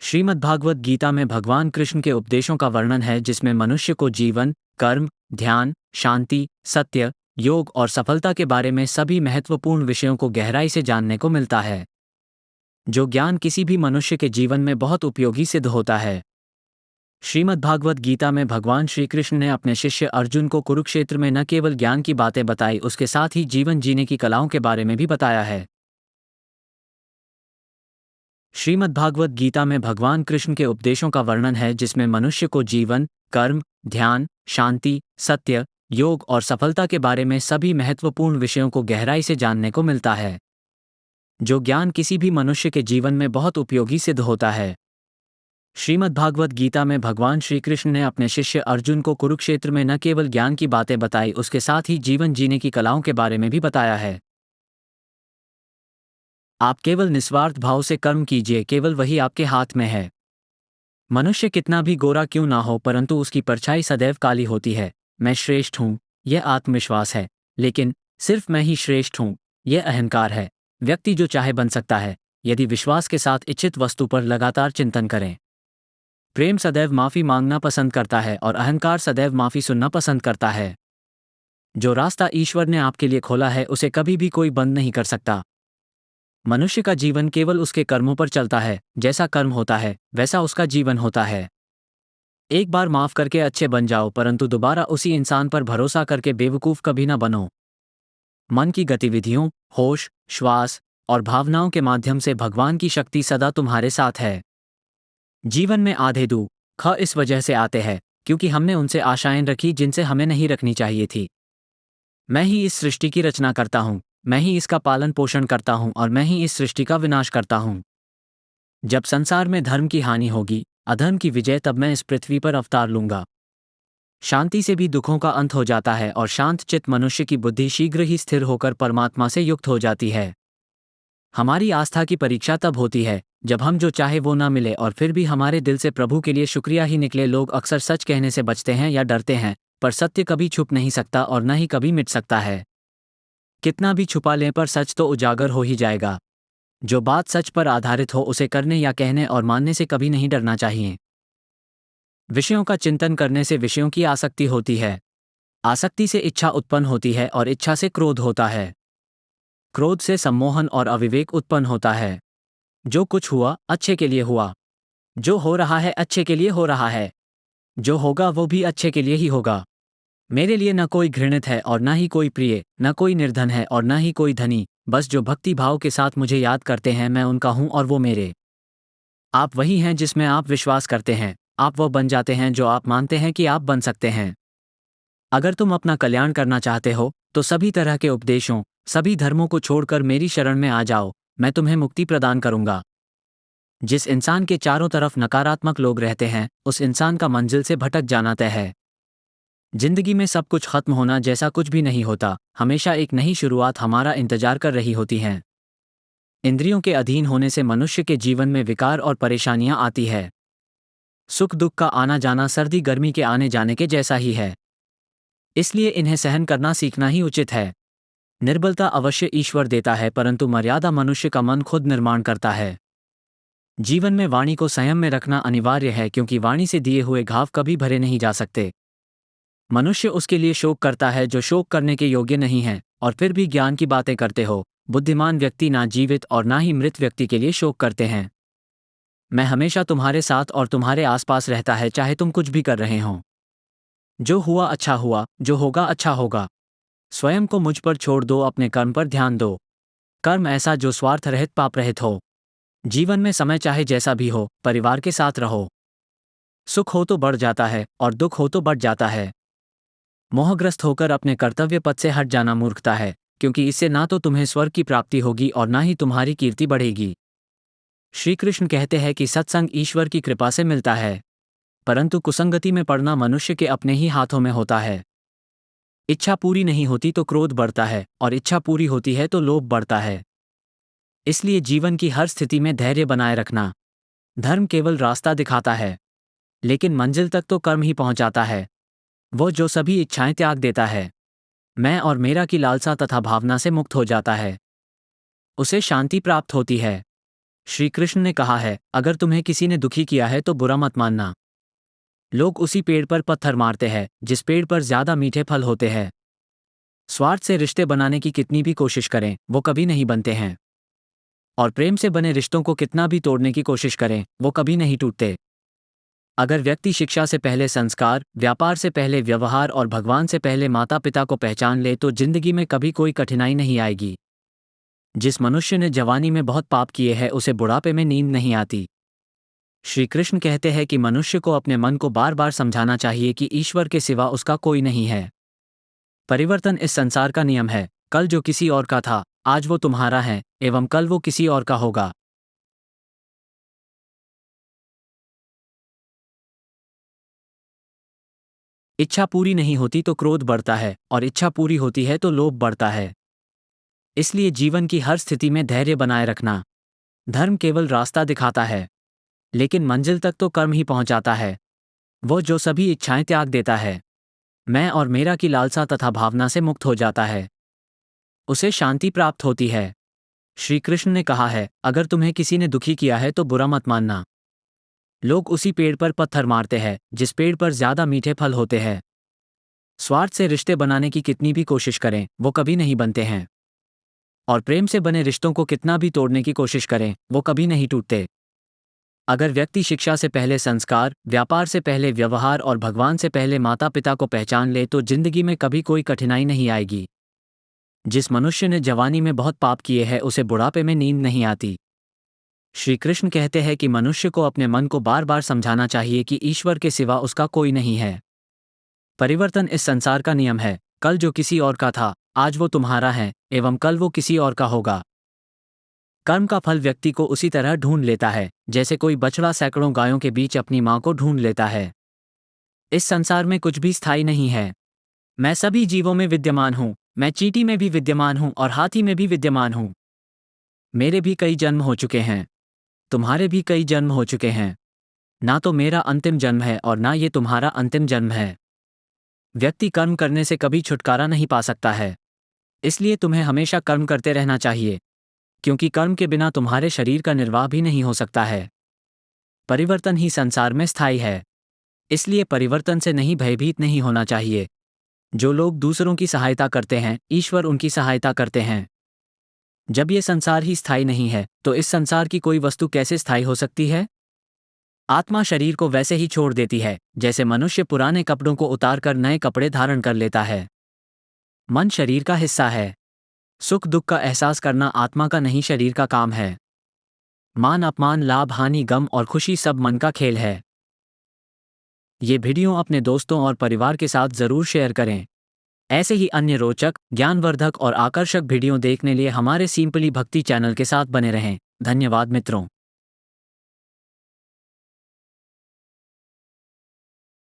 श्रीमद्भागवत गीता में भगवान कृष्ण के उपदेशों का वर्णन है जिसमें मनुष्य को जीवन, कर्म, ध्यान, शांति, सत्य, योग और सफलता के बारे में सभी महत्वपूर्ण विषयों को गहराई से जानने को मिलता है, जो ज्ञान किसी भी मनुष्य के जीवन में बहुत उपयोगी सिद्ध होता है। श्रीमद्भागवत गीता में भगवान श्री कृष्ण ने अपने शिष्य अर्जुन को कुरुक्षेत्र में न केवल ज्ञान की बातें बताई, उसके साथ ही जीवन जीने की कलाओं के बारे में भी बताया है। श्रीमद्भागवत गीता में भगवान कृष्ण के उपदेशों का वर्णन है जिसमें मनुष्य को जीवन, कर्म, ध्यान, शांति, सत्य, योग और सफलता के बारे में सभी महत्वपूर्ण विषयों को गहराई से जानने को मिलता है, जो ज्ञान किसी भी मनुष्य के जीवन में बहुत उपयोगी सिद्ध होता है। श्रीमद्भागवत गीता में भगवान श्री कृष्ण ने अपने शिष्य अर्जुन को कुरुक्षेत्र में न केवल ज्ञान की बातें बताई, उसके साथ ही जीवन जीने की कलाओं के बारे में भी बताया है। आप केवल निस्वार्थ भाव से कर्म कीजिए, केवल वही आपके हाथ में है। मनुष्य कितना भी गोरा क्यों ना हो, परंतु उसकी परछाई सदैव काली होती है। मैं श्रेष्ठ हूँ, यह आत्मविश्वास है, लेकिन सिर्फ मैं ही श्रेष्ठ हूँ, यह अहंकार है। व्यक्ति जो चाहे बन सकता है, यदि विश्वास के साथ इच्छित वस्तु पर लगातार चिंतन करें। प्रेम सदैव माफी मांगना पसंद करता है और अहंकार सदैव माफी सुनना पसंद करता है। जो रास्ता ईश्वर ने आपके लिए खोला है उसे कभी भी कोई बंद नहीं कर सकता। मनुष्य का जीवन केवल उसके कर्मों पर चलता है, जैसा कर्म होता है वैसा उसका जीवन होता है। एक बार माफ करके अच्छे बन जाओ, परंतु दोबारा उसी इंसान पर भरोसा करके बेवकूफ कभी ना बनो। मन की गतिविधियों, होश, श्वास और भावनाओं के माध्यम से भगवान की शक्ति सदा तुम्हारे साथ है। जीवन में आधे दुख इस वजह से आते हैं क्योंकि हमने उनसे आशाएं रखी जिनसे हमें नहीं रखनी चाहिए थी। मैं ही इस सृष्टि की रचना करता हूँ, मैं ही इसका पालन पोषण करता हूँ और मैं ही इस सृष्टि का विनाश करता हूँ। जब संसार में धर्म की हानि होगी, अधर्म की विजय, तब मैं इस पृथ्वी पर अवतार लूंगा। शांति से भी दुखों का अंत हो जाता है और शांत चित्त मनुष्य की बुद्धि शीघ्र ही स्थिर होकर परमात्मा से युक्त हो जाती है। हमारी आस्था की परीक्षा तब होती है जब हम जो चाहे वो ना मिले और फिर भी हमारे दिल से प्रभु के लिए शुक्रिया ही निकले। लोग अक्सर सच कहने से बचते हैं या डरते हैं, पर सत्य कभी छुप नहीं सकता और न ही कभी मिट सकता है। कितना भी छुपा लें पर सच तो उजागर हो ही जाएगा। जो बात सच पर आधारित हो उसे करने या कहने और मानने से कभी नहीं डरना चाहिए। विषयों का चिंतन करने से विषयों की आसक्ति होती है, आसक्ति से इच्छा उत्पन्न होती है और इच्छा से क्रोध होता है, क्रोध से सम्मोहन और अविवेक उत्पन्न होता है। जो कुछ हुआ अच्छे के लिए हुआ, जो हो रहा है अच्छे के लिए हो रहा है, जो होगा वो भी अच्छे के लिए ही होगा। मेरे लिए न कोई घृणित है और न ही कोई प्रिय, न कोई निर्धन है और न ही कोई धनी, बस जो भक्ति भाव के साथ मुझे याद करते हैं मैं उनका हूँ और वो मेरे। आप वही हैं जिसमें आप विश्वास करते हैं, आप वो बन जाते हैं जो आप मानते हैं कि आप बन सकते हैं। अगर तुम अपना कल्याण करना चाहते हो तो सभी तरह के उपदेशों, सभी धर्मों को छोड़कर मेरी शरण में आ जाओ, मैं तुम्हें मुक्ति प्रदान करूंगा। जिस इंसान के चारों तरफ नकारात्मक लोग रहते हैं, उस इंसान का मंजिल से भटक जाना तय है। जिंदगी में सब कुछ खत्म होना जैसा कुछ भी नहीं होता, हमेशा एक नई शुरुआत हमारा इंतजार कर रही होती है। इंद्रियों के अधीन होने से मनुष्य के जीवन में विकार और परेशानियां आती है। सुख दुख का आना जाना सर्दी गर्मी के आने जाने के जैसा ही है, इसलिए इन्हें सहन करना सीखना ही उचित है। निर्बलता अवश्य ईश्वर देता है, परंतु मर्यादा मनुष्य का मन खुद निर्माण करता है। जीवन में वाणी को संयम में रखना अनिवार्य है, क्योंकि वाणी से दिए हुए घाव कभी भरे नहीं जा सकते। मनुष्य उसके लिए शोक करता है जो शोक करने के योग्य नहीं है, और फिर भी ज्ञान की बातें करते हो। बुद्धिमान व्यक्ति ना जीवित और ना ही मृत व्यक्ति के लिए शोक करते हैं। मैं हमेशा तुम्हारे साथ और तुम्हारे आसपास रहता है, चाहे तुम कुछ भी कर रहे हो। जो हुआ अच्छा हुआ, जो होगा अच्छा होगा। स्वयं को मुझ पर छोड़ दो, अपने कर्म पर ध्यान दो। कर्म ऐसा जो स्वार्थ रहित पाप रहित हो। जीवन में समय चाहे जैसा भी हो, परिवार के साथ रहो। सुख हो तो बढ़ जाता है और दुख हो तो बढ़ जाता है। मोहग्रस्त होकर अपने कर्तव्य पथ से हट जाना मूर्खता है, क्योंकि इससे ना तो तुम्हें स्वर्ग की प्राप्ति होगी और ना ही तुम्हारी कीर्ति बढ़ेगी। श्री कृष्ण कहते हैं कि सत्संग ईश्वर की कृपा से मिलता है, परंतु कुसंगति में पड़ना मनुष्य के अपने ही हाथों में होता है। इच्छा पूरी नहीं होती तो क्रोध बढ़ता है और इच्छा पूरी होती है तो लोभ बढ़ता है। इसलिए जीवन की हर स्थिति में धैर्य बनाए रखना। धर्म केवल रास्ता दिखाता है, लेकिन मंजिल तक तो कर्म ही पहुंचाता है। वो जो सभी इच्छाएं त्याग देता है, मैं और मेरा की लालसा तथा भावना से मुक्त हो जाता है, उसे शांति प्राप्त होती है। श्री कृष्ण ने कहा है, अगर तुम्हें किसी ने दुखी किया है तो बुरा मत मानना। लोग उसी पेड़ पर पत्थर मारते हैं जिस पेड़ पर ज्यादा मीठे फल होते हैं। स्वार्थ से रिश्ते बनाने की कितनी भी कोशिश करें, वो कभी नहीं बनते हैं। और प्रेम से बने रिश्तों को कितना भी तोड़ने की कोशिश करें, वो कभी नहीं टूटते। अगर व्यक्ति शिक्षा से पहले संस्कार, व्यापार से पहले व्यवहार और भगवान से पहले माता पिता को पहचान ले तो जिंदगी में कभी कोई कठिनाई नहीं आएगी। जिस मनुष्य ने जवानी में बहुत पाप किए हैं उसे बुढ़ापे में नींद नहीं आती। श्री कृष्ण कहते हैं कि मनुष्य को अपने मन को बार बार समझाना चाहिए कि ईश्वर के सिवा उसका कोई नहीं है। परिवर्तन इस संसार का नियम है। कल जो किसी और का था, आज वो तुम्हारा है, एवं कल वो किसी और का होगा। इच्छा पूरी नहीं होती तो क्रोध बढ़ता है, और इच्छा पूरी होती है तो लोभ बढ़ता है। इसलिए जीवन की हर स्थिति में धैर्य बनाए रखना। धर्म केवल रास्ता दिखाता है, लेकिन मंजिल तक तो कर्म ही पहुंचाता है। वो जो सभी इच्छाएं त्याग देता है, मैं और मेरा की लालसा तथा भावना से मुक्त हो जाता है, उसे शांति प्राप्त होती है। श्री कृष्ण ने कहा है, अगर तुम्हें किसी ने दुखी किया है तो बुरा मत मानना। लोग उसी पेड़ पर पत्थर मारते हैं जिस पेड़ पर ज्यादा मीठे फल होते हैं। स्वार्थ से रिश्ते बनाने की कितनी भी कोशिश करें, वो कभी नहीं बनते हैं। और प्रेम से बने रिश्तों को कितना भी तोड़ने की कोशिश करें, वो कभी नहीं टूटते। अगर व्यक्ति शिक्षा से पहले संस्कार, व्यापार से पहले व्यवहार और भगवान से पहले माता पिता को पहचान ले तो जिंदगी में कभी कोई कठिनाई नहीं आएगी। जिस मनुष्य ने जवानी में बहुत पाप किए हैं उसे बुढ़ापे में नींद नहीं आती। श्री कृष्ण कहते हैं कि मनुष्य को अपने मन को बार बार समझाना चाहिए कि ईश्वर के सिवा उसका कोई नहीं है। परिवर्तन इस संसार का नियम है। कल जो किसी और का था, आज वो तुम्हारा है, एवं कल वो किसी और का होगा। कर्म का फल व्यक्ति को उसी तरह ढूंढ लेता है जैसे कोई बछड़ा सैकड़ों गायों के बीच अपनी मां को ढूंढ लेता है। इस संसार में कुछ भी स्थायी नहीं है। मैं सभी जीवों में विद्यमान हूँ। मैं चींटी में भी विद्यमान हूँ और हाथी में भी विद्यमान हूँ। मेरे भी कई जन्म हो चुके हैं, तुम्हारे भी कई जन्म हो चुके हैं। ना तो मेरा अंतिम जन्म है और ना ये तुम्हारा अंतिम जन्म है। व्यक्ति कर्म करने से कभी छुटकारा नहीं पा सकता है। इसलिए तुम्हें हमेशा कर्म करते रहना चाहिए, क्योंकि कर्म के बिना तुम्हारे शरीर का निर्वाह भी नहीं हो सकता है। परिवर्तन ही संसार में स्थायी है, इसलिए परिवर्तन से नहीं भयभीत नहीं होना चाहिए। जो लोग दूसरों की सहायता करते हैं, ईश्वर उनकी सहायता करते हैं। जब ये संसार ही स्थायी नहीं है तो इस संसार की कोई वस्तु कैसे स्थायी हो सकती है। आत्मा शरीर को वैसे ही छोड़ देती है जैसे मनुष्य पुराने कपड़ों को उतारकर नए कपड़े धारण कर लेता है। मन शरीर का हिस्सा है। सुख दुख का एहसास करना आत्मा का नहीं, शरीर का काम है। मान अपमान, लाभ हानि, गम और खुशी सब मन का खेल है। ये वीडियो अपने दोस्तों और परिवार के साथ जरूर शेयर करें। ऐसे ही अन्य रोचक, ज्ञानवर्धक और आकर्षक वीडियो देखने लिए हमारे सिंपली भक्ति चैनल के साथ बने रहें। धन्यवाद मित्रों।